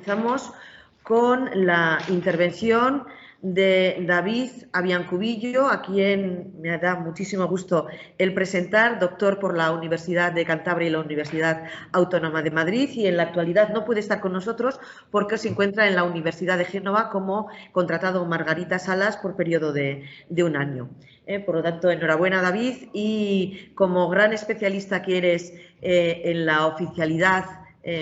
comenzamos con la intervención de David Abiancubillo, a quien me da muchísimo gusto el presentar, doctor por la Universidad de Cantabria y la Universidad Autónoma de Madrid, y en la actualidad no puede estar con nosotros porque se encuentra en la Universidad de Génova como contratado Margarita Salas por periodo de un año. Por lo tanto, enhorabuena, David, y como gran especialista que eres en la oficialidad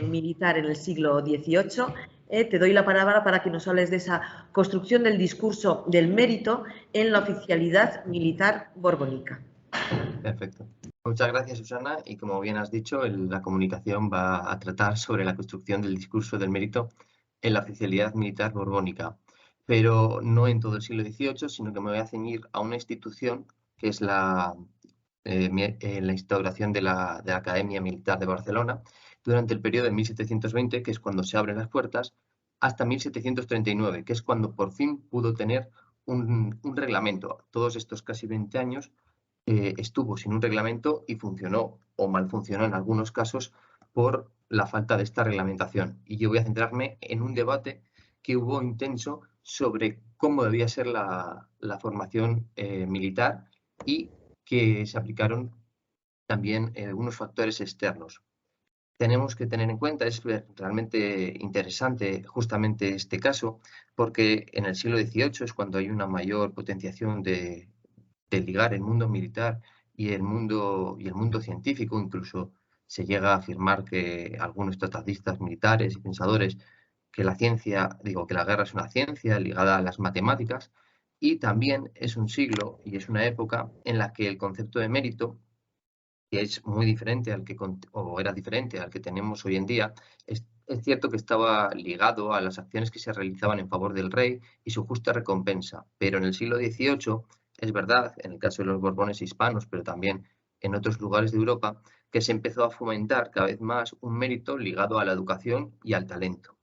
militar en el siglo XVIII, te doy la palabra para que nos hables de esa construcción del discurso del mérito en la oficialidad militar borbónica. Perfecto. Muchas gracias, Susana. Y como bien has dicho, la comunicación va a tratar sobre la construcción del discurso del mérito en la oficialidad militar borbónica, pero no en todo el siglo XVIII, sino que me voy a ceñir a una institución que es la instauración de la Academia Militar de Barcelona durante el periodo de 1720, que es cuando se abren las puertas, hasta 1739, que es cuando por fin pudo tener un reglamento. Todos estos casi 20 años estuvo sin un reglamento y funcionó o mal funcionó en algunos casos por la falta de esta reglamentación. Y yo voy a centrarme en un debate que hubo intenso sobre cómo debía ser la formación militar y que se aplicaron también unos factores externos. Tenemos que tener en cuenta, es realmente interesante justamente este caso, porque en el siglo XVIII es cuando hay una mayor potenciación de ligar el mundo militar y el mundo científico. Incluso se llega a afirmar que algunos tratatistas militares y pensadores que que la guerra es una ciencia ligada a las matemáticas, y también es un siglo y es una época en la que el concepto de mérito, que es muy diferente o era diferente al que tenemos hoy en día, es cierto que estaba ligado a las acciones que se realizaban en favor del rey y su justa recompensa, pero en el siglo XVIII es verdad, en el caso de los Borbones hispanos, pero también en otros lugares de Europa, que se empezó a fomentar cada vez más un mérito ligado a la educación y al talento.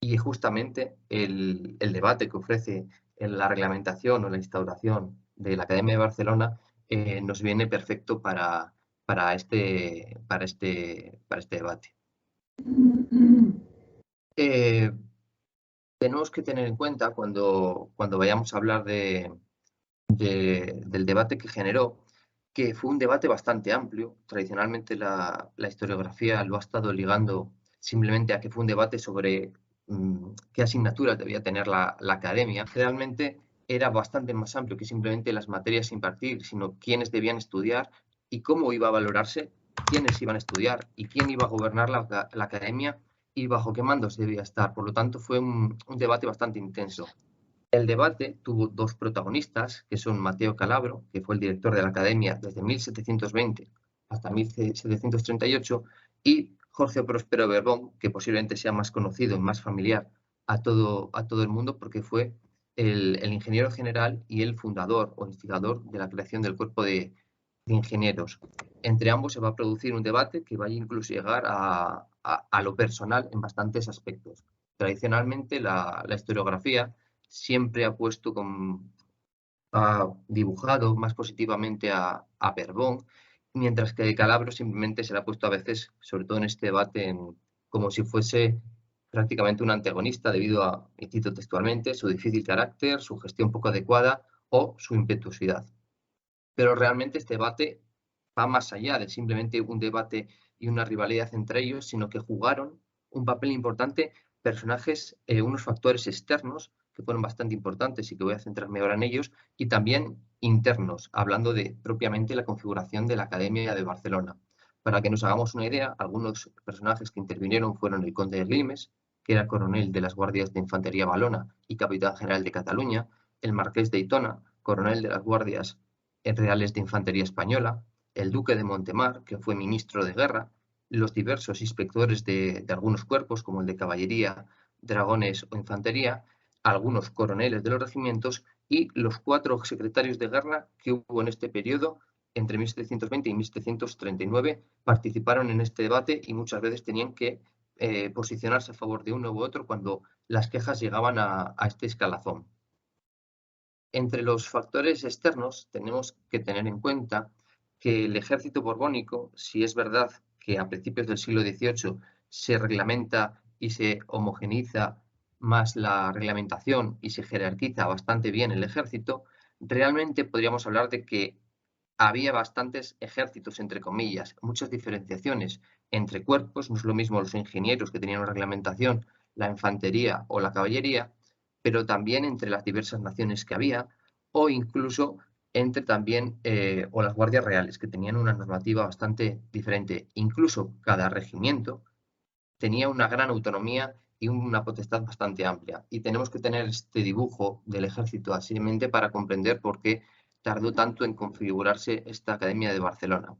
Y justamente el debate que ofrece en la reglamentación o la instauración de la Academia de Barcelona nos viene perfecto para este debate. Tenemos que tener en cuenta cuando vayamos a hablar del debate que generó, que fue un debate bastante amplio. Tradicionalmente la historiografía lo ha estado ligando simplemente a que fue un debate sobre qué asignaturas debía tener la academia. Realmente era bastante más amplio que simplemente las materias a impartir, sino quiénes debían estudiar y cómo iba a valorarse quiénes iban a estudiar y quién iba a gobernar la academia y bajo qué mandos debía estar. Por lo tanto, fue un debate bastante intenso. El debate tuvo dos protagonistas, que son Mateo Calabro, que fue el director de la Academia desde 1720 hasta 1738, y Jorge Próspero Borbón, que posiblemente sea más conocido y más familiar a todo el mundo porque fue el ingeniero general y el fundador o instigador de la creación del cuerpo de ingenieros. Entre ambos se va a producir un debate que va a incluso llegar a lo personal en bastantes aspectos. Tradicionalmente la historiografía siempre ha dibujado más positivamente a Borbón, mientras que Calabro simplemente se le ha puesto a veces, sobre todo en este debate, como si fuese prácticamente un antagonista debido a, y cito textualmente, su difícil carácter, su gestión poco adecuada o su impetuosidad. Pero realmente este debate va más allá de simplemente un debate y una rivalidad entre ellos, sino que jugaron un papel importante personajes, unos factores externos que fueron bastante importantes y que voy a centrarme ahora en ellos, y también internos, hablando de propiamente la configuración de la Academia de Barcelona. Para que nos hagamos una idea, algunos personajes que intervinieron fueron el conde de Grimes, que era coronel de las Guardias de Infantería Valona y capitán general de Cataluña, el marqués de Aitona, coronel de las Guardias Reales de Infantería Española, el duque de Montemar, que fue ministro de guerra, los diversos inspectores de algunos cuerpos, como el de caballería, dragones o infantería, algunos coroneles de los regimientos y los 4 secretarios de guerra que hubo en este periodo, entre 1720 y 1739, participaron en este debate y muchas veces tenían que posicionarse a favor de uno u otro cuando las quejas llegaban a este escalafón. Entre los factores externos tenemos que tener en cuenta que el ejército borbónico, si es verdad que a principios del siglo XVIII se reglamenta y se homogeneiza más la reglamentación y se jerarquiza bastante bien el ejército, realmente podríamos hablar de que había bastantes ejércitos, entre comillas, muchas diferenciaciones entre cuerpos, no es lo mismo los ingenieros que tenían una reglamentación, la infantería o la caballería, pero también entre las diversas naciones que había, o incluso entre también, o las guardias reales, que tenían una normativa bastante diferente. Incluso cada regimiento tenía una gran autonomía y una potestad bastante amplia. Y tenemos que tener este dibujo del ejército así en mente para comprender por qué tardó tanto en configurarse esta Academia de Barcelona.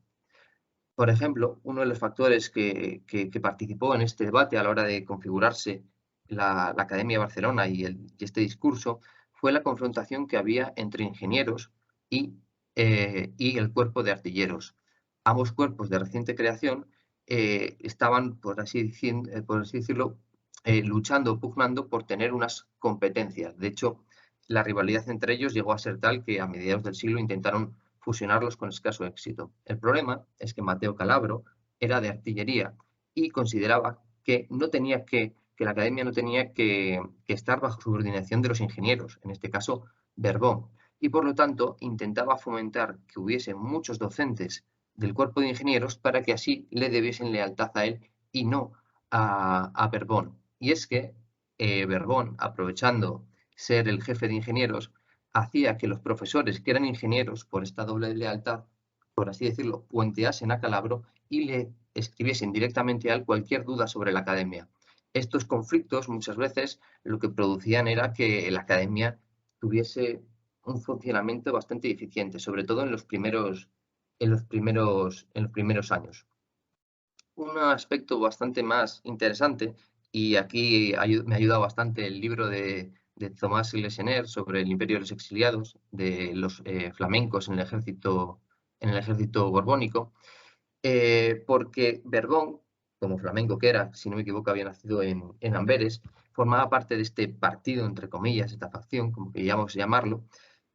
Por ejemplo, uno de los factores que participó en este debate a la hora de configurarse la Academia de Barcelona y este discurso fue la confrontación que había entre ingenieros y el cuerpo de artilleros. Ambos cuerpos de reciente creación estaban, por así decirlo, luchando, pugnando por tener unas competencias. De hecho, la rivalidad entre ellos llegó a ser tal que a mediados del siglo intentaron fusionarlos con escaso éxito. El problema es que Mateo Calabro era de artillería y consideraba que la academia no tenía que estar bajo subordinación de los ingenieros, en este caso Berbón, y por lo tanto intentaba fomentar que hubiese muchos docentes del cuerpo de ingenieros para que así le debiesen lealtad a él y no a Berbón. Y es que Berbón, aprovechando ser el jefe de ingenieros, hacía que los profesores que eran ingenieros por esta doble lealtad, por así decirlo, puenteasen a Calabro y le escribiesen directamente a él cualquier duda sobre la academia. Estos conflictos muchas veces lo que producían era que la academia tuviese un funcionamiento bastante eficiente, sobre todo en los primeros años. Un aspecto bastante más interesante, y aquí me ha ayudado bastante el libro de Tomás Lesener sobre el Imperio de los Exiliados, de los flamencos en el ejército borbónico, porque Berbón, como flamenco que era, si no me equivoco, había nacido en Amberes, formaba parte de este partido, entre comillas, esta facción, como queríamos llamarlo,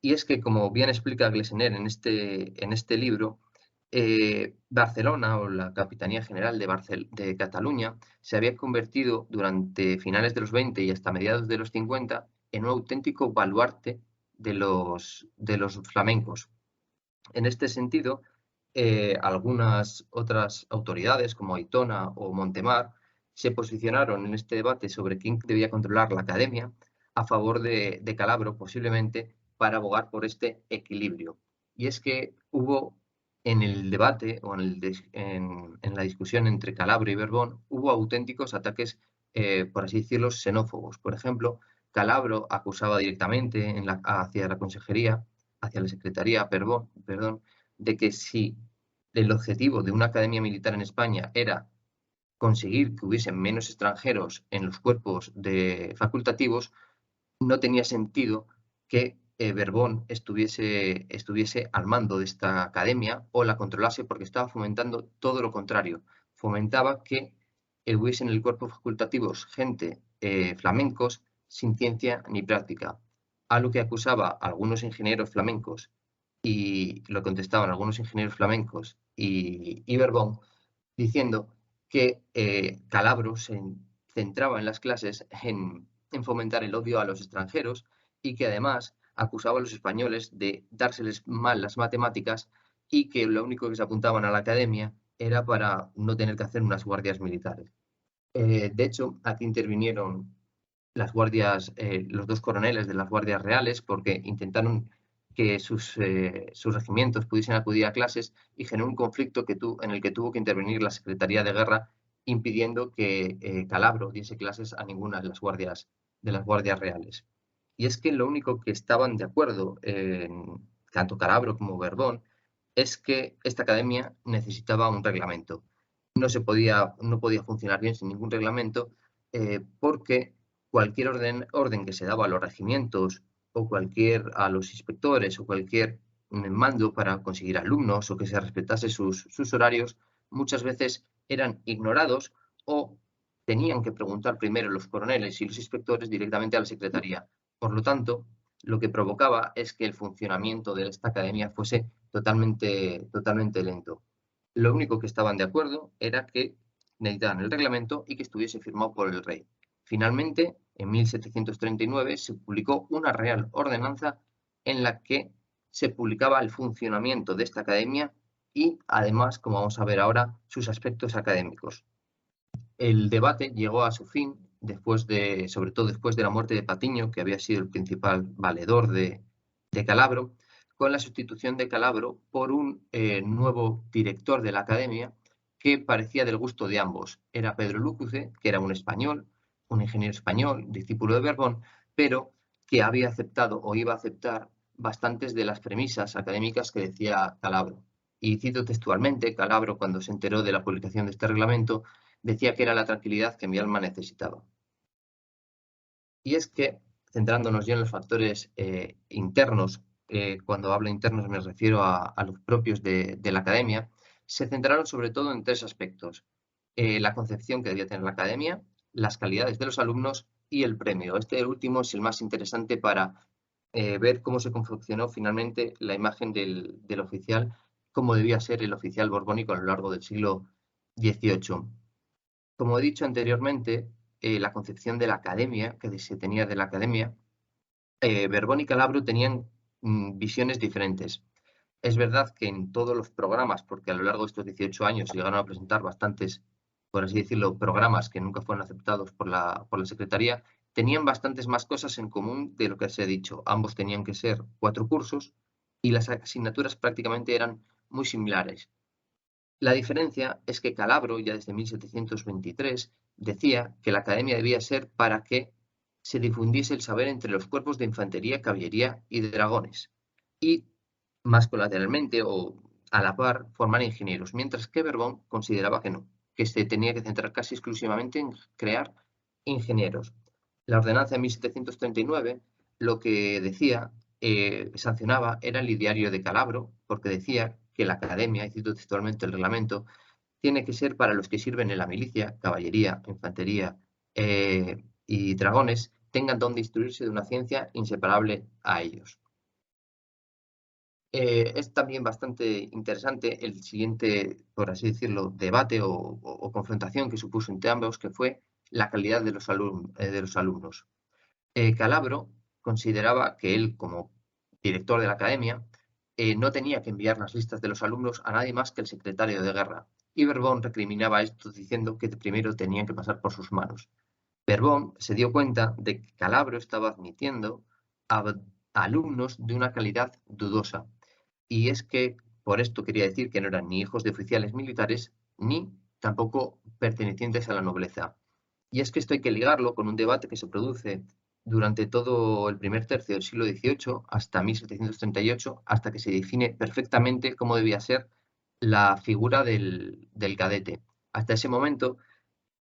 y es que, como bien explica Glessener en este libro, Barcelona, o la Capitanía General de Cataluña, se había convertido durante finales de los 20 y hasta mediados de los 50 en un auténtico baluarte de los flamencos. En este sentido, algunas otras autoridades, como Aitona o Montemar, se posicionaron en este debate sobre quién debía controlar la academia a favor de Calabro, posiblemente para abogar por este equilibrio. Y es que hubo en el debate o en la discusión entre Calabro y Berbón, hubo auténticos ataques, por así decirlo, xenófobos. Por ejemplo, Calabro acusaba directamente hacia la consejería, hacia la secretaría, perdón, de que si el objetivo de una academia militar en España era conseguir que hubiesen menos extranjeros en los cuerpos facultativos, no tenía sentido que Berbón estuviese al mando de esta academia o la controlase, porque estaba fomentando todo lo contrario. Fomentaba que hubiese en el cuerpo facultativos gente flamencos sin ciencia ni práctica, a lo que acusaba a algunos ingenieros flamencos y lo contestaban algunos ingenieros flamencos y Berbón, diciendo que Calabro se centraba en las clases en fomentar el odio a los extranjeros y que además acusaba a los españoles de dárseles mal las matemáticas y que lo único que se apuntaban a la academia era para no tener que hacer unas guardias militares. De hecho, aquí intervinieron los dos coroneles de las guardias reales, porque intentaron que sus regimientos pudiesen acudir a clases y generó un conflicto en el que tuvo que intervenir la Secretaría de Guerra, impidiendo que Calabro diese clases a ninguna de las guardias reales. Y es que lo único que estaban de acuerdo, tanto Calabro como Berbón, es que esta academia necesitaba un reglamento. No podía funcionar bien sin ningún reglamento, porque cualquier orden que se daba a los regimientos o a los inspectores o cualquier mando para conseguir alumnos o que se respetase sus horarios, muchas veces eran ignorados o tenían que preguntar primero los coroneles y los inspectores directamente a la secretaría. Por lo tanto, lo que provocaba es que el funcionamiento de esta academia fuese totalmente lento. Lo único que estaban de acuerdo era que necesitaban el reglamento y que estuviese firmado por el rey. Finalmente, en 1739 se publicó una real ordenanza en la que se publicaba el funcionamiento de esta academia y, además, como vamos a ver ahora, sus aspectos académicos. El debate llegó a su fin sobre todo después de la muerte de Patiño, que había sido el principal valedor de Calabro, con la sustitución de Calabro por un nuevo director de la academia que parecía del gusto de ambos. Era Pedro Lúcuce, que era un español, un ingeniero español, discípulo de Berbón, pero que había aceptado o iba a aceptar bastantes de las premisas académicas que decía Calabro. Y cito textualmente, Calabro, cuando se enteró de la publicación de este reglamento, decía que era la tranquilidad que mi alma necesitaba. Y es que, centrándonos ya en los factores internos, cuando hablo internos me refiero a los propios de la academia, se centraron sobre todo en tres aspectos. La concepción que debía tener la academia, las calidades de los alumnos y el premio. Este último es el más interesante para ver cómo se confeccionó finalmente la imagen del oficial, cómo debía ser el oficial borbónico a lo largo del siglo XVIII. Como he dicho anteriormente, la concepción de la academia, que se tenía de la academia, Berbón y Calabro tenían visiones diferentes. Es verdad que en todos los programas, porque a lo largo de estos 18 años llegaron a presentar bastantes, por así decirlo, programas que nunca fueron aceptados por la Secretaría, tenían bastantes más cosas en común de lo que se ha dicho. Ambos tenían que ser 4 cursos y las asignaturas prácticamente eran muy similares. La diferencia es que Calabro, ya desde 1723, decía que la academia debía ser para que se difundiese el saber entre los cuerpos de infantería, caballería y de dragones, y más colateralmente o a la par formar ingenieros, mientras que Berbón consideraba que no, que se tenía que centrar casi exclusivamente en crear ingenieros. La ordenanza de 1739 lo que decía, sancionaba, era el ideario de Calabro, porque decía que la academia, y cito textualmente el reglamento, tiene que ser para los que sirven en la milicia, caballería, infantería y dragones, tengan donde instruirse de una ciencia inseparable a ellos. Es también bastante interesante el siguiente, por así decirlo, debate o confrontación que supuso entre ambos, que fue la calidad de los alumnos. Calabro consideraba que él, como director de la academia, no tenía que enviar las listas de los alumnos a nadie más que el secretario de guerra, y Berbón recriminaba esto diciendo que primero tenían que pasar por sus manos. Berbón se dio cuenta de que Calabro estaba admitiendo a alumnos de una calidad dudosa, y es que por esto quería decir que no eran ni hijos de oficiales militares ni tampoco pertenecientes a la nobleza. Y es que esto hay que ligarlo con un debate que se produce durante todo el primer tercio del siglo XVIII hasta 1738, hasta que se define perfectamente cómo debía ser la figura del cadete. Hasta ese momento,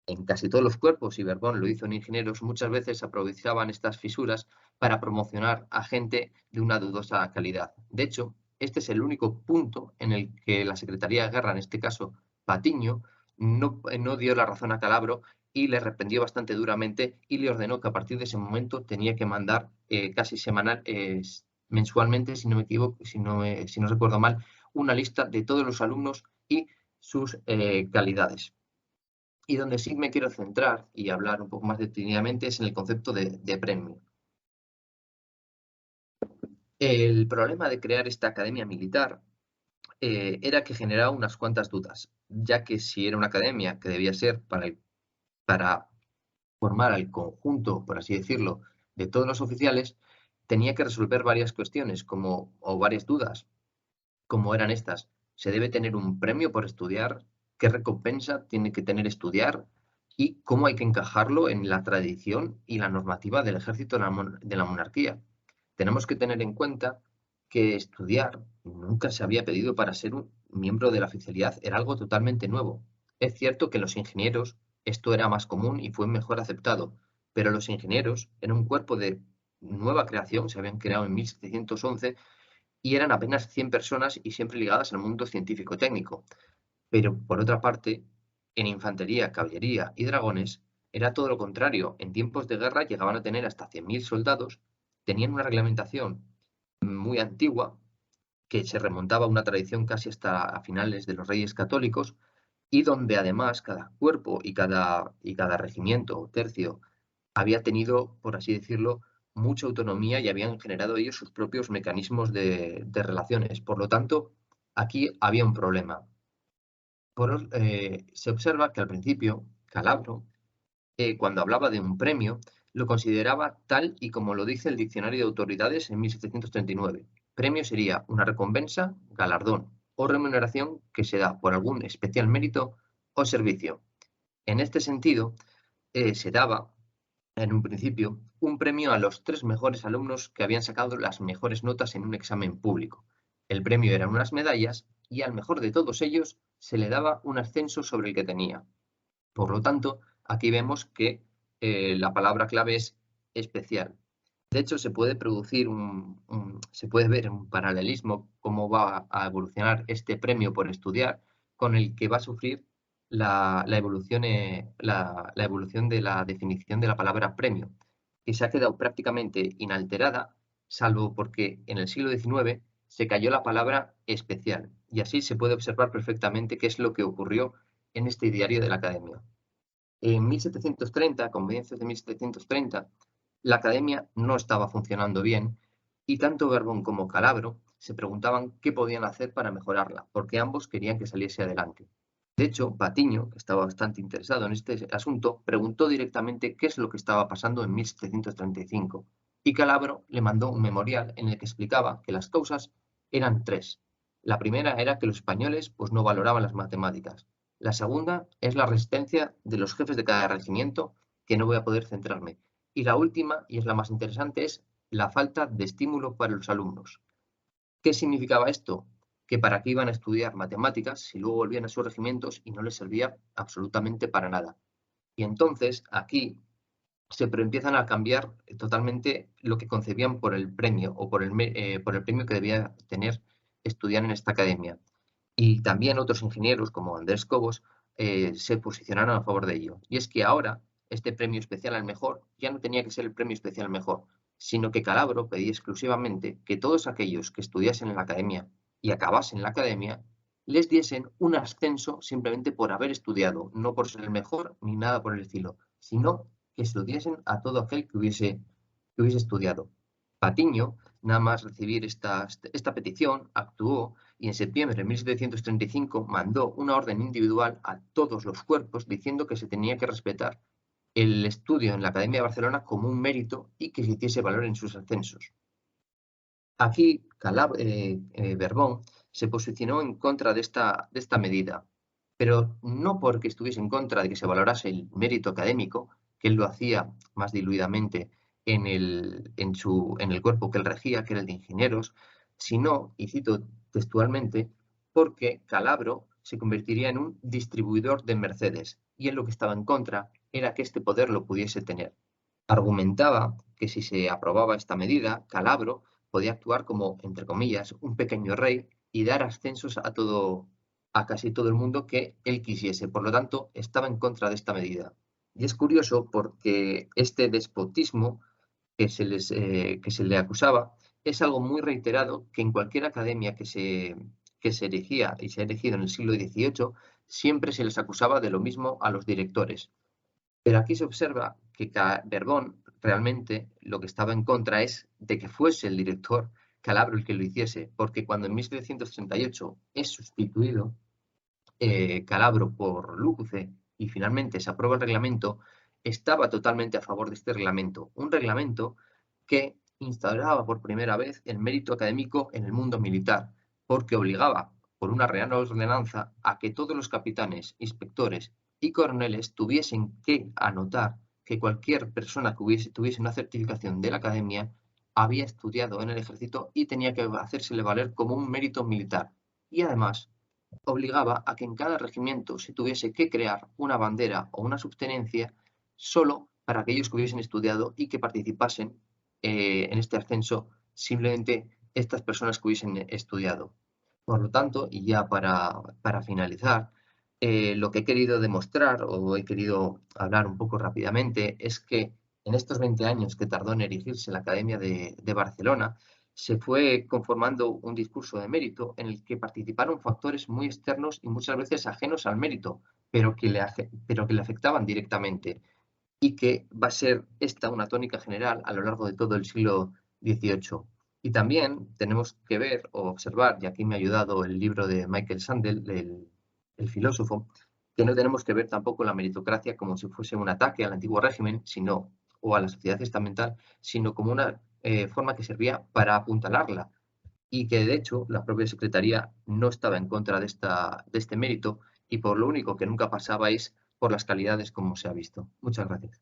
en casi todos los cuerpos, y Berbón lo hizo en ingenieros, muchas veces aprovechaban estas fisuras para promocionar a gente de una dudosa calidad. De hecho, este es el único punto en el que la Secretaría de Guerra, en este caso Patiño, no dio la razón a Calabro y le reprendió bastante duramente y le ordenó que a partir de ese momento tenía que mandar casi mensualmente, si no me equivoco, si no recuerdo mal, una lista de todos los alumnos y sus calidades. Y donde sí me quiero centrar y hablar un poco más detenidamente es en el concepto de premio. El problema de crear esta academia militar era que generaba unas cuantas dudas, ya que si era una academia que debía ser para formar al conjunto, por así decirlo, de todos los oficiales, tenía que resolver varias cuestiones o varias dudas, como eran estas. ¿Se debe tener un premio por estudiar? ¿Qué recompensa tiene que tener estudiar? ¿Y cómo hay que encajarlo en la tradición y la normativa del ejército de la monarquía? Tenemos que tener en cuenta que estudiar nunca se había pedido para ser un miembro de la oficialidad, era algo totalmente nuevo. Es cierto que los ingenieros esto era más común y fue mejor aceptado, pero los ingenieros eran un cuerpo de nueva creación, se habían creado en 1711 y eran apenas 100 personas y siempre ligadas al mundo científico-técnico. Pero, por otra parte, en infantería, caballería y dragones era todo lo contrario. En tiempos de guerra llegaban a tener hasta 100.000 soldados, tenían una reglamentación muy antigua que se remontaba a una tradición casi hasta a finales de los Reyes Católicos y donde además cada cuerpo y cada regimiento o tercio había tenido, por así decirlo, mucha autonomía y habían generado ellos sus propios mecanismos de relaciones. Por lo tanto, aquí había un problema. Se observa que al principio Calabro, cuando hablaba de un premio, lo consideraba tal y como lo dice el Diccionario de Autoridades en 1739. Premio sería una recompensa, galardón o remuneración que se da por algún especial mérito o servicio. En este sentido, se daba, en un principio, un premio a los 3 mejores alumnos que habían sacado las mejores notas en un examen público. El premio eran unas medallas y al mejor de todos ellos se le daba un ascenso sobre el que tenía. Por lo tanto, aquí vemos que la palabra clave es especial. De hecho, se puede se puede ver un paralelismo cómo va a evolucionar este premio por estudiar con el que va a sufrir la evolución, la evolución de la definición de la palabra premio, que se ha quedado prácticamente inalterada, salvo porque en el siglo XIX se cayó la palabra especial. Y así se puede observar perfectamente qué es lo que ocurrió en este diario de la Academia. En 1730, a comienzos de 1730, la Academia no estaba funcionando bien y tanto Verbón como Calabro se preguntaban qué podían hacer para mejorarla, porque ambos querían que saliese adelante. De hecho, Patiño, que estaba bastante interesado en este asunto, preguntó directamente qué es lo que estaba pasando en 1735 y Calabro le mandó un memorial en el que explicaba que las causas eran 3. La primera era que los españoles pues, no valoraban las matemáticas. La segunda es la resistencia de los jefes de cada regimiento, que no voy a poder centrarme. Y la última, y es la más interesante, es la falta de estímulo para los alumnos. ¿Qué significaba esto? Que para qué iban a estudiar matemáticas si luego volvían a sus regimientos y no les servía absolutamente para nada. Y entonces aquí se empiezan a cambiar totalmente lo que concebían por el premio o por el premio que debía tener estudiar en esta academia. Y también otros ingenieros, como Andrés Cobos, se posicionaron a favor de ello. Y es que ahora este premio especial al mejor ya no tenía que ser el premio especial al mejor, sino que Calabro pedía exclusivamente que todos aquellos que estudiasen en la academia y acabasen la academia les diesen un ascenso simplemente por haber estudiado, no por ser el mejor ni nada por el estilo, sino que se lo diesen a todo aquel que hubiese estudiado. Patiño, nada más recibir esta petición, actuó y en septiembre de 1735 mandó una orden individual a todos los cuerpos diciendo que se tenía que respetar el estudio en la Academia de Barcelona como un mérito y que se hiciese valor en sus ascensos. Aquí Verbón se posicionó en contra de esta medida, pero no porque estuviese en contra de que se valorase el mérito académico, que él lo hacía más diluidamente en el cuerpo que él regía, que era el de ingenieros, sino, y cito textualmente, porque Calabro se convertiría en un distribuidor de Mercedes, y él lo que estaba en contra era que este poder lo pudiese tener. Argumentaba que si se aprobaba esta medida, Calabro podía actuar como, entre comillas, un pequeño rey y dar ascensos a casi todo el mundo que él quisiese. Por lo tanto, estaba en contra de esta medida. Y es curioso porque este despotismo que se le acusaba es algo muy reiterado que en cualquier academia que se erigía y se ha erigido en el siglo XVIII, siempre se les acusaba de lo mismo a los directores. Pero aquí se observa que Verbón realmente lo que estaba en contra es de que fuese el director Calabro el que lo hiciese, porque cuando en 1738 es sustituido Calabro por Lúcuce y finalmente se aprueba el reglamento, estaba totalmente a favor de este reglamento. Un reglamento que instauraba por primera vez el mérito académico en el mundo militar, porque obligaba, por una real ordenanza, a que todos los capitanes, inspectores y coroneles tuviesen que anotar que cualquier persona que tuviese una certificación de la academia había estudiado en el ejército y tenía que hacérsele valer como un mérito militar. Y además, obligaba a que en cada regimiento se tuviese que crear una bandera o una subtenencia solo para aquellos que hubiesen estudiado y que participasen en este ascenso simplemente estas personas que hubiesen estudiado. Por lo tanto, y ya para finalizar, lo que he querido demostrar o he querido hablar un poco rápidamente es que en estos 20 años que tardó en erigirse la Academia de Barcelona, se fue conformando un discurso de mérito en el que participaron factores muy externos y muchas veces ajenos al mérito, pero que le afectaban directamente, y que va a ser esta una tónica general a lo largo de todo el siglo XVIII. Y también tenemos que ver o observar, y aquí me ha ayudado el libro de Michael Sandel, el filósofo, que no tenemos que ver tampoco la meritocracia como si fuese un ataque al antiguo régimen, o a la sociedad estamental, sino como una forma que servía para apuntalarla, y que de hecho la propia Secretaría no estaba en contra de este mérito, y por lo único que nunca pasaba es por las calidades como se ha visto. Muchas gracias.